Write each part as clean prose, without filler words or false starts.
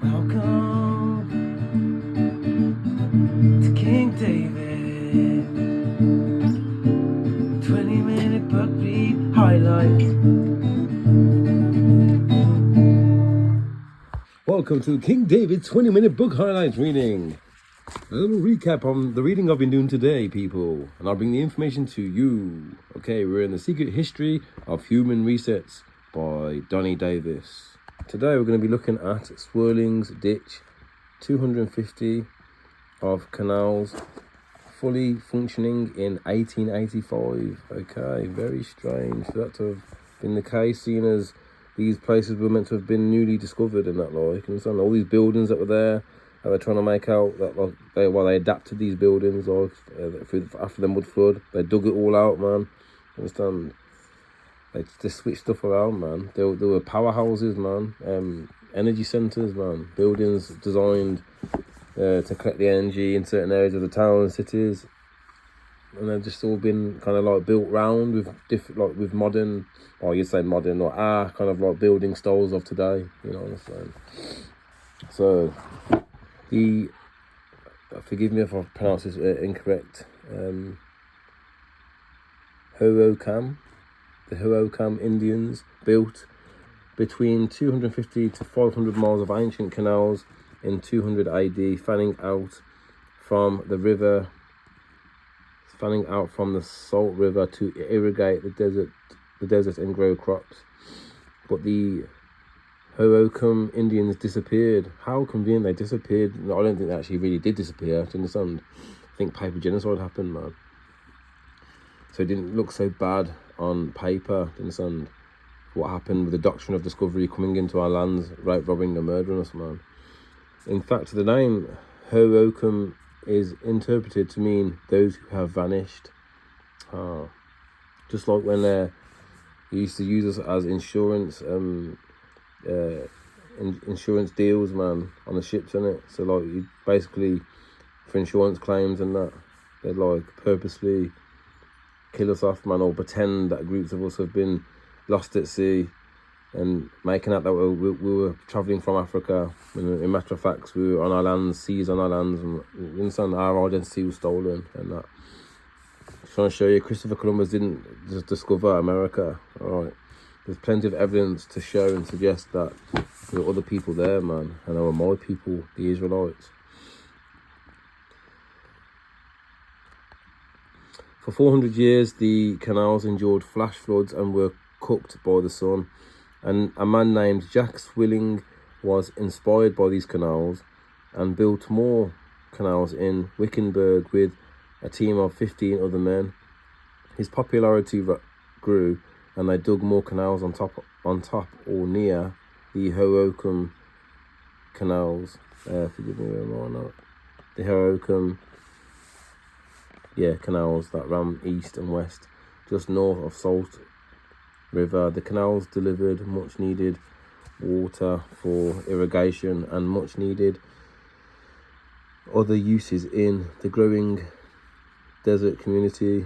Welcome to King David. 20-minute book read highlight. Welcome to King David's 20-minute book highlights reading. A little recap on the reading I've been doing today, people, and I'll bring the information to you. Okay, we're in The Secret History of Human Resets by Donnie Davis. Today we're going to be looking at Swirling's Ditch, 250 of canals fully functioning in 1885. Okay, very strange for that to have been the case, seeing as these places were meant to have been newly discovered and that, like, and so all these buildings that were there that they're trying to make out that, like, they adapted these buildings, like, after the mud flood, they dug it all out, man. Understand? They switched stuff around, man. There were powerhouses, man. Energy centers, man. Buildings designed to collect the energy in certain areas of the town and cities, and they've just all been kind of like built round with different, like, with modern, or you'd say modern, or kind of like building styles of today. You know what I'm saying? So forgive me if I pronounce this incorrect. Hohokam. The Hohokam Indians built between 250 to 500 miles of ancient canals in 200 AD, fanning out from the Salt River to irrigate the desert and grow crops. But the Hohokam Indians disappeared. How convenient they disappeared. No, I don't think they actually really did disappear. Do you understand? I think paper genocide happened, man. So it didn't look so bad on paper. Do you understand? What happened with the doctrine of discovery coming into our lands, rape, robbing and murdering us, man. In fact, the name Hohokam is interpreted to mean those who have vanished. Just like when they used to use us as insurance, insurance deals, man, on the ships, innit? So, like, you basically, for insurance claims and that, they'd, like, purposely kill us off, man, or pretend that groups of us have been lost at sea and making out that we were travelling from Africa. And in matter of fact, we were on our lands, seized on our lands, and you understand, our identity was stolen and that. Just trying to show you, Christopher Columbus didn't just discover America, alright? There's plenty of evidence to show and suggest that there were other people there, man, and they were my people, the Israelites. For 400 years, the canals endured flash floods and were cooked by the sun. And a man named Jack Swilling was inspired by these canals and built more canals in Wickenburg with a team of 15 other men. His popularity grew, and they dug more canals on top or near the Hohokam canals. Forgive me, where am I not? The Hohokam, canals that ran east and west, just north of Salt River. The canals delivered much needed water for irrigation and much needed other uses in the growing desert community.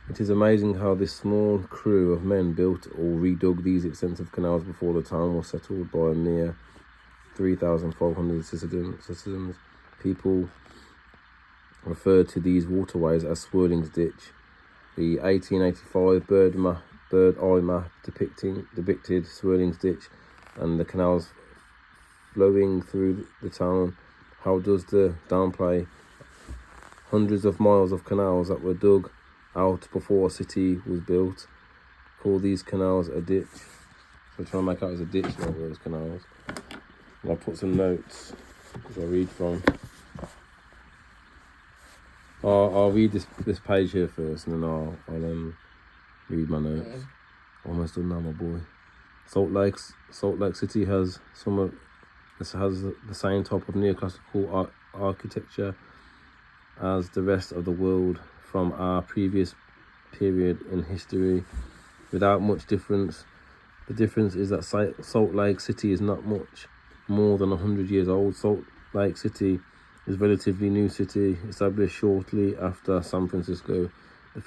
It is amazing how this small crew of men built or redug these extensive canals before the town was settled by a mere 3,500 citizens. People referred to these waterways as Swirling's Ditch. The 1885 bird eye map depicted Swirling's Ditch and the canals flowing through the town. How does the downplay hundreds of miles of canals that were dug out before a city was built? Call these canals a ditch. So trying to make out as a ditch, not those canals. And I'll put some notes because I read from. I'll read this page here first, and then I'll read my notes. Almost done now, my boy. Salt Lake City has the same type of neoclassical architecture as the rest of the world from our previous period in history, without much difference. The difference is that Salt Lake City is not much more than 100 years old. Salt Lake City is a relatively new city, established shortly after San Francisco. The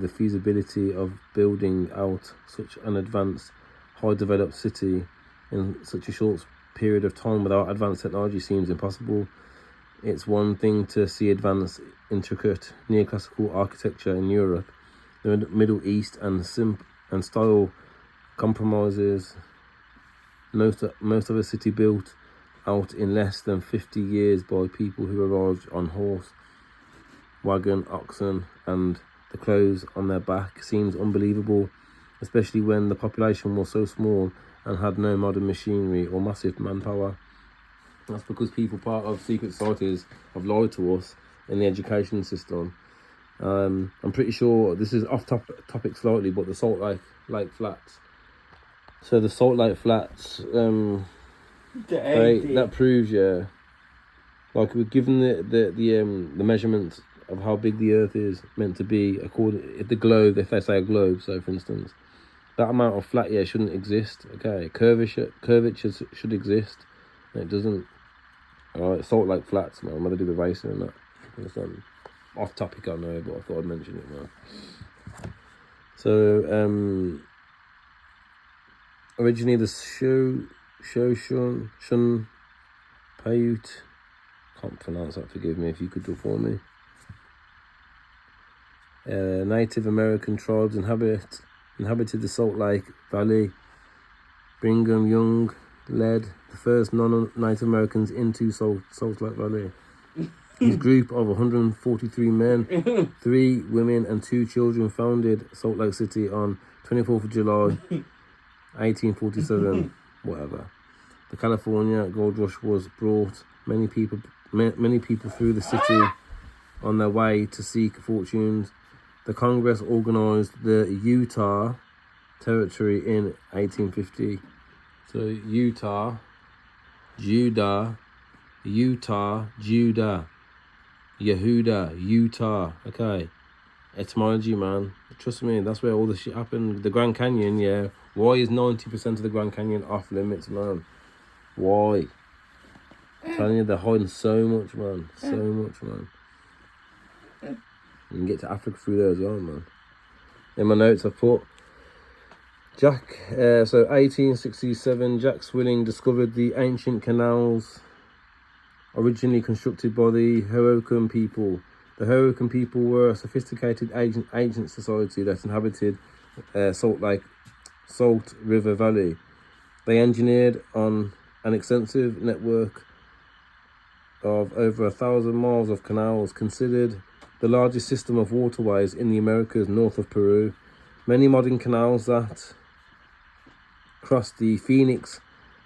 feasibility of building out such an advanced, high-developed city in such a short period of time without advanced technology seems impossible. It's one thing to see advanced, intricate neoclassical architecture in Europe, the Middle East, and style compromises most of a city built out in less than 50 years by people who arrived on horse, wagon, oxen, and the clothes on their back seems unbelievable, especially when the population was so small and had no modern machinery or massive manpower. That's because people part of secret societies have lied to us in the education system. I'm pretty sure this is off topic slightly, but the Salt Lake Flats. So the Salt Lake Flats, that proves, like we're given the measurements of how big the Earth is meant to be according the globe. If they say a globe, so for instance, that amount of flat shouldn't exist. Okay, curvature should exist, and it doesn't. Alright, Salt Lake Flats, man. I'm gonna do the racing and that. Understand? Off topic, I know, but I thought I'd mention it, man. So, originally the Shun Paiute, can't pronounce that, forgive me if you could do it for me. Native American tribes inhabited the Salt Lake Valley. Brigham Young led the first non-Native Americans into Salt Lake Valley. His group of 143 men, 3 women and 2 children founded Salt Lake City on 24th of July, 1847, whatever. The California Gold Rush was brought many people through the city on their way to seek fortunes. The Congress organized the Utah Territory in 1850. So Utah, Yehuda, Utah. Okay, etymology, man. Trust me, that's where all the shit happened. The Grand Canyon, Why is 90% of the Grand Canyon off limits, man? Why? I'm telling you, they're hiding so much, man. So much, man. You can get to Africa through there as well, man. In my notes, I've put so 1867, Jack Swilling discovered the ancient canals originally constructed by the Hohokam people. The Hohokam people were a sophisticated ancient society that inhabited Salt River Valley. They engineered on an extensive network of over 1,000 miles of canals, considered the largest system of waterways in the Americas north of Peru. Many modern canals that cross the Phoenix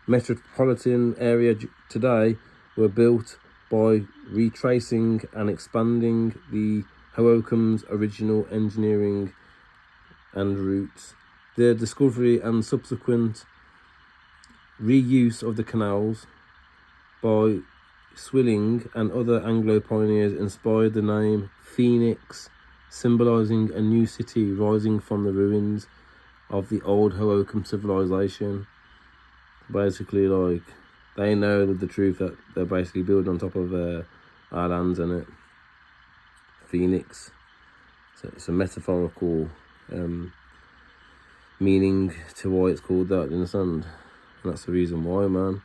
metropolitan area today were built by retracing and expanding the Hohokam's original engineering and routes. Their discovery and subsequent reuse of the canals by Swilling and other Anglo pioneers inspired the name Phoenix, symbolizing a new city rising from the ruins of the old Hohokam civilization. Basically, like, they know the truth that they're basically building on top of our lands, and it Phoenix. So it's a metaphorical meaning to why it's called that, you understand? And that's the reason why, man.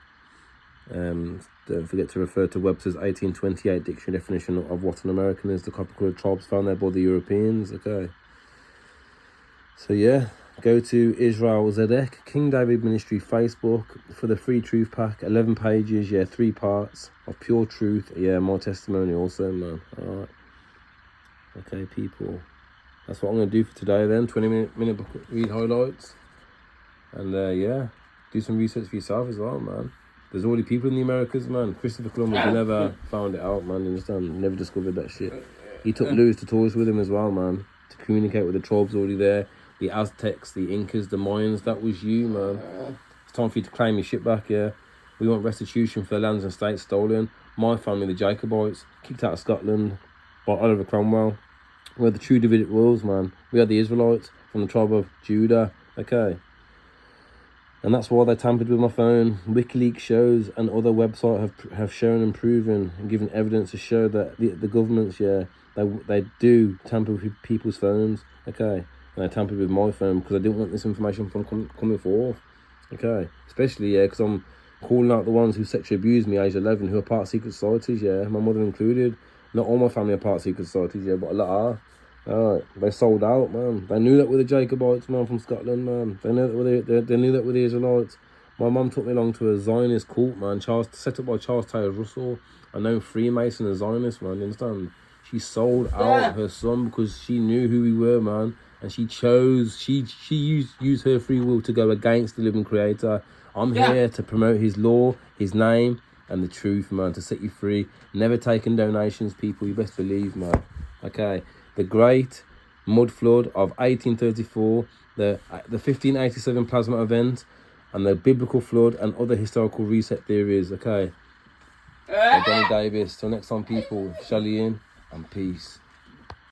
Don't forget to refer to Webster's 1828 dictionary definition of what an American is. The copper-colored tribes found there by the Europeans. Okay. So yeah, go to Israel Zedek, King David Ministry Facebook for the free truth pack. 11 pages, 3 parts of pure truth. My testimony also, man. Alright. Okay, people. That's what I'm going to do for today then. 20-minute book read highlights. And do some research for yourself as well, man. There's already people in the Americas, man. Christopher Columbus never found it out, man. You understand? Never discovered that shit. He took Louis the Tourist with him as well, man. To communicate with the tribes already there. The Aztecs, the Incas, the Mayans. That was you, man. It's time for you to claim your shit back, yeah. We want restitution for the lands and states stolen. My family, the Jacobites, kicked out of Scotland by Oliver Cromwell. We're the true Davidic royals, man. We are the Israelites from the tribe of Judah. Okay. And that's why they tampered with my phone. WikiLeaks shows and other websites have shown and proven and given evidence to show that the governments, they do tamper with people's phones, okay? And they tampered with my phone because I didn't want this information from coming forth. Okay, especially, yeah, because I'm calling out the ones who sexually abused me age 11 who are part of secret societies, yeah, my mother included. Not all my family are part of secret societies, yeah, but a lot are. Alright, they sold out, man. They knew that were the Jacobites, man, from Scotland, man. They knew that were they knew that were the Israelites. My mum took me along to a Zionist cult, man, set up by Charles Taylor Russell, a known Freemason and Zionist, man, you understand? She sold out her son because she knew who we were, man. And she used her free will to go against the living creator. I'm here to promote his law, his name, and the truth, man, to set you free. Never taking donations, people, you best believe, man. Okay, the great mud flood of 1834, the 1587 plasma event, and the biblical flood and other historical reset theories. Okay, I'm Donny Davis. Till next time, people, Shelly in and peace.